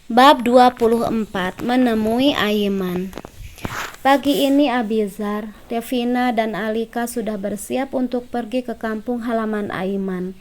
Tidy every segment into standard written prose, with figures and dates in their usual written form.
Bab 24 Menemui Aiman. Pagi ini Abizar, Devina dan Alika sudah bersiap untuk pergi ke kampung halaman Aiman.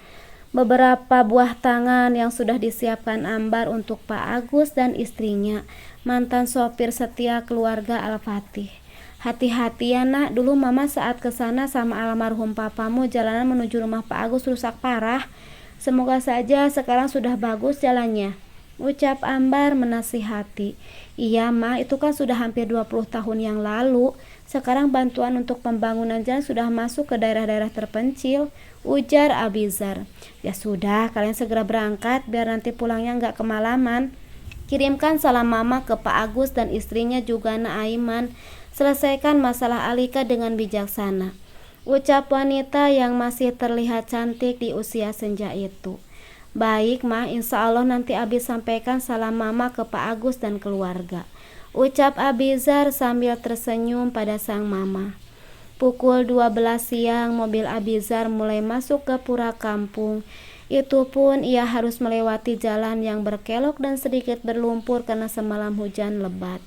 Beberapa buah tangan yang sudah disiapkan Ambar untuk Pak Agus dan istrinya, mantan sopir setia keluarga Al-Fatih. Hati-hati ya nak, dulu mama saat kesana sama almarhum papamu jalanan menuju rumah Pak Agus rusak parah. Semoga saja sekarang sudah bagus jalannya, ucap Ambar menasihati. Iya mah, itu kan sudah hampir 20 tahun yang lalu. Sekarang bantuan untuk pembangunan jalan sudah masuk ke daerah-daerah terpencil, ujar Abizar. Ya sudah, kalian segera berangkat biar nanti pulangnya nggak kemalaman. Kirimkan salam mama ke Pak Agus dan istrinya juga Na Aiman. Selesaikan masalah Alika dengan bijaksana, ucap wanita yang masih terlihat cantik di usia senja itu. Baik mah, insya Allah nanti Abi sampaikan salam mama ke Pak Agus dan keluarga, ucap Abizar sambil tersenyum pada sang mama. Pukul 12 siang mobil Abizar mulai masuk ke pura kampung. Itu pun ia harus melewati jalan yang berkelok dan sedikit berlumpur karena semalam hujan lebat.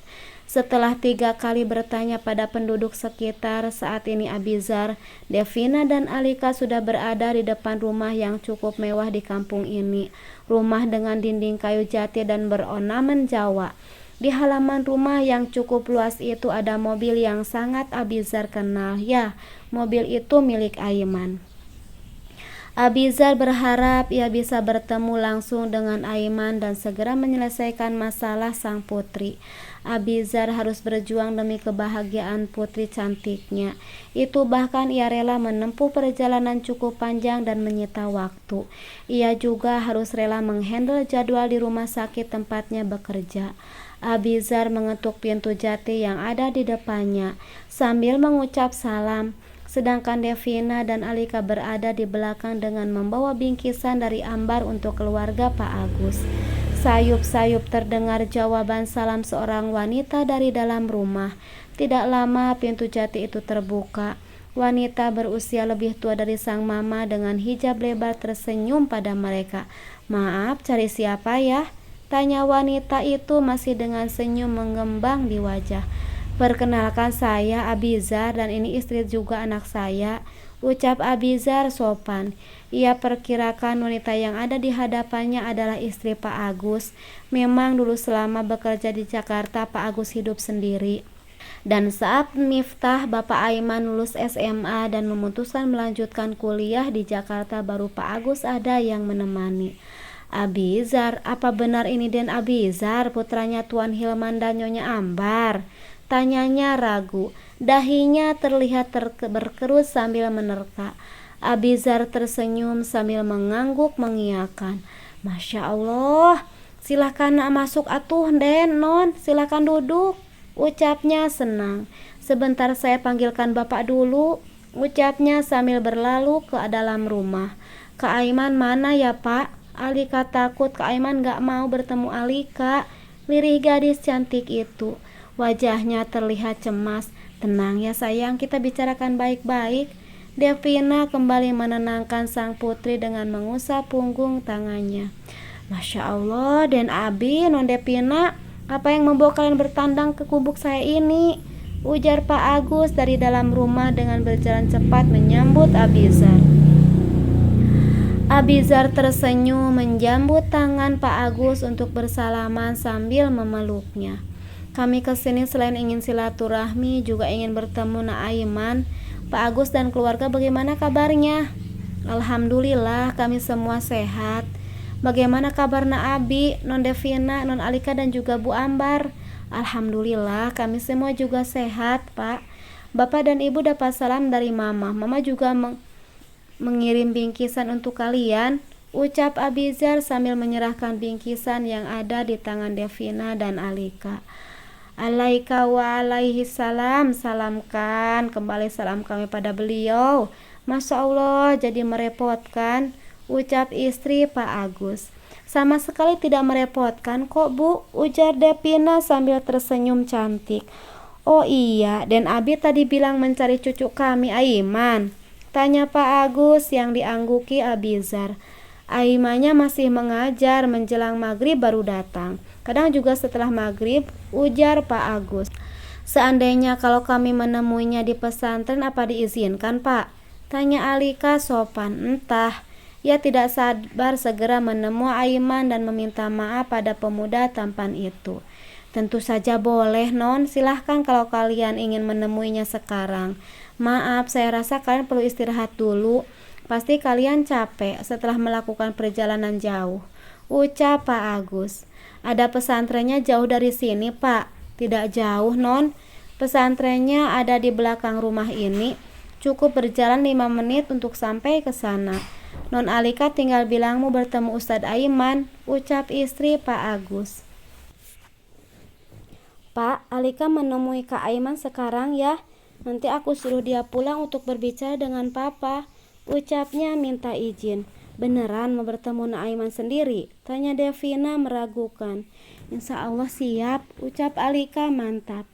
Setelah 3 kali bertanya pada penduduk sekitar, saat ini Abizar, Devina dan Alika sudah berada di depan rumah yang cukup mewah di kampung ini. Rumah dengan dinding kayu jati dan berornamen Jawa. Di halaman rumah yang cukup luas itu ada mobil yang sangat Abizar kenal. Ya, mobil itu milik Aiman. Abizar berharap ia bisa bertemu langsung dengan Aiman dan segera menyelesaikan masalah sang putri. Abizar harus berjuang demi kebahagiaan putri cantiknya. Itu bahkan ia rela menempuh perjalanan cukup panjang dan menyita waktu. Ia juga harus rela menghandle jadwal di rumah sakit tempatnya bekerja. Abizar mengetuk pintu jati yang ada di depannya sambil mengucap salam. Sedangkan Devina dan Alika berada di belakang dengan membawa bingkisan dari Ambar untuk keluarga Pak Agus. Sayup-sayup terdengar jawaban salam seorang wanita dari dalam rumah. Tidak lama pintu jati itu terbuka. Wanita berusia lebih tua dari sang mama dengan hijab lebar tersenyum pada mereka. Maaf, cari siapa ya? Tanya wanita itu masih dengan senyum mengembang di wajah. Perkenalkan, saya Abizar dan ini istri juga anak saya, ucap Abizar sopan. Ia perkirakan wanita yang ada di hadapannya adalah istri Pak Agus. Memang dulu selama bekerja di Jakarta Pak Agus hidup sendiri. Dan saat Miftah Bapak Aiman lulus SMA dan memutuskan melanjutkan kuliah di Jakarta, baru Pak Agus ada yang menemani. Abizar, apa benar ini Den Abizar, putranya Tuan Hilman dan Nyonya Ambar? Tanyanya ragu. Dahinya terlihat berkerut sambil menerka. Abizar tersenyum sambil mengangguk mengiyakan. Masya Allah, silakan masuk atuh Den, Non, silakan duduk, ucapnya senang. Sebentar saya panggilkan Bapak dulu, ucapnya sambil berlalu ke dalam rumah. Kak Aiman mana ya Pak? Alika takut Kak Aiman gak mau bertemu Alika, lirih gadis cantik itu. Wajahnya terlihat cemas. Tenang ya sayang, kita bicarakan baik-baik. Devina kembali menenangkan sang putri dengan mengusap punggung tangannya. Masya Allah, Den Abi, Non Devina, apa yang membawa kalian bertandang ke gubuk saya ini? Ujar Pak Agus dari dalam rumah dengan berjalan cepat menyambut Abizar. Abizar tersenyum menjambut tangan Pak Agus untuk bersalaman sambil memeluknya. Kami kesini selain ingin silaturahmi juga ingin bertemu Na Aiman. Pak Agus dan keluarga bagaimana kabarnya? Alhamdulillah kami semua sehat. Bagaimana kabar Na Abi, Non Devina, Non Alika dan juga Bu Ambar? Alhamdulillah kami semua juga sehat Pak. Bapak dan Ibu dapat salam dari Mama. Mama juga mengirim bingkisan untuk kalian, ucap Abizar sambil menyerahkan bingkisan yang ada di tangan Devina dan Alika. Alaika wa alaihi salam, salamkan kembali salam kami pada beliau. Masya Allah, jadi merepotkan, ucap istri Pak Agus. Sama sekali tidak merepotkan kok Bu, ujar Devina sambil tersenyum cantik. Oh iya, Dan Abi tadi bilang mencari cucu kami Aiman, tanya Pak Agus yang diangguki Abizar. Aimannya masih mengajar, menjelang maghrib baru datang. Kadang juga setelah maghrib, ujar Pak Agus. Seandainya kalau kami menemuinya di pesantren, apa diizinkan, Pak? Tanya Alika sopan. Entah. Ia tidak sabar segera menemui Aiman dan meminta maaf pada pemuda tampan itu. Tentu saja boleh, Non. Silahkan kalau kalian ingin menemuinya sekarang. Maaf, saya rasa kalian perlu istirahat dulu. Pasti kalian capek setelah melakukan perjalanan jauh, ucap Pak Agus. Ada pesantrennya jauh dari sini, Pak. Tidak jauh, Non. Pesantrennya ada di belakang rumah ini. Cukup berjalan 5 menit untuk sampai ke sana. Non Alika tinggal bilangmu bertemu Ustadz Aiman, ucap istri Pak Agus. Pak, Alika menemui Kak Aiman sekarang ya. Nanti aku suruh dia pulang untuk berbicara dengan Papa, ucapnya minta izin. Beneran mau bertemu Nak Aiman sendiri? Tanya Devina meragukan. Insya Allah siap, ucap Alika mantap.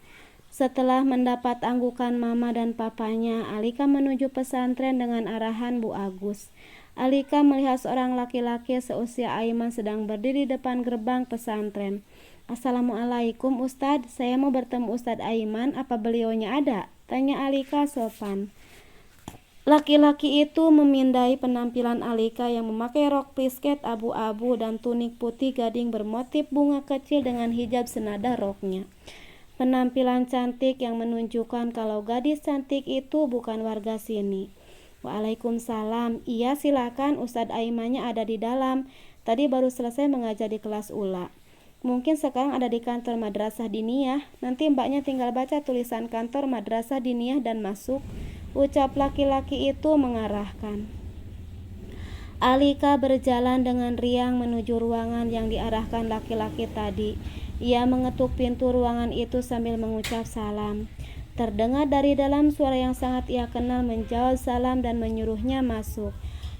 Setelah mendapat anggukan mama dan papanya, Alika menuju pesantren dengan arahan Bu Agus. Alika melihat seorang laki-laki seusia Aiman sedang berdiri di depan gerbang pesantren. Assalamualaikum Ustadz, saya mau bertemu Ustadz Aiman, apa beliaunya ada? Tanya Alika sopan. Laki-laki itu memindai penampilan Alika yang memakai rok plisket abu-abu dan tunik putih gading bermotif bunga kecil dengan hijab senada roknya. Penampilan cantik yang menunjukkan kalau gadis cantik itu bukan warga sini. Waalaikumsalam. Iya silakan, Ustadz Aimannya ada di dalam. Tadi baru selesai mengajar di kelas ula. Mungkin sekarang ada di kantor Madrasah Diniyah. Nanti mbaknya tinggal baca tulisan kantor Madrasah Diniyah dan masuk, ucap laki-laki itu mengarahkan. Alika berjalan dengan riang menuju ruangan yang diarahkan laki-laki tadi. Ia mengetuk pintu ruangan itu sambil mengucap salam. Terdengar dari dalam suara yang sangat ia kenal menjawab salam dan menyuruhnya masuk.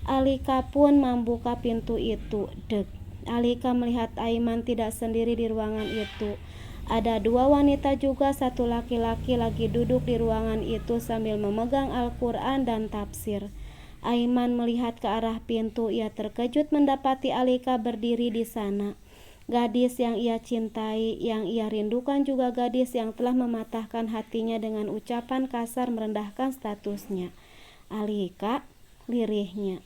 Alika pun membuka pintu itu. Dek. Alika melihat Aiman tidak sendiri di ruangan itu. Ada 2 wanita juga, 1 laki-laki lagi duduk di ruangan itu sambil memegang Al-Quran dan tafsir. Aiman melihat ke arah pintu. Ia terkejut mendapati Alika berdiri di sana. Gadis yang ia cintai, yang ia rindukan, juga gadis yang telah mematahkan hatinya dengan ucapan kasar merendahkan statusnya. Alika, lirihnya.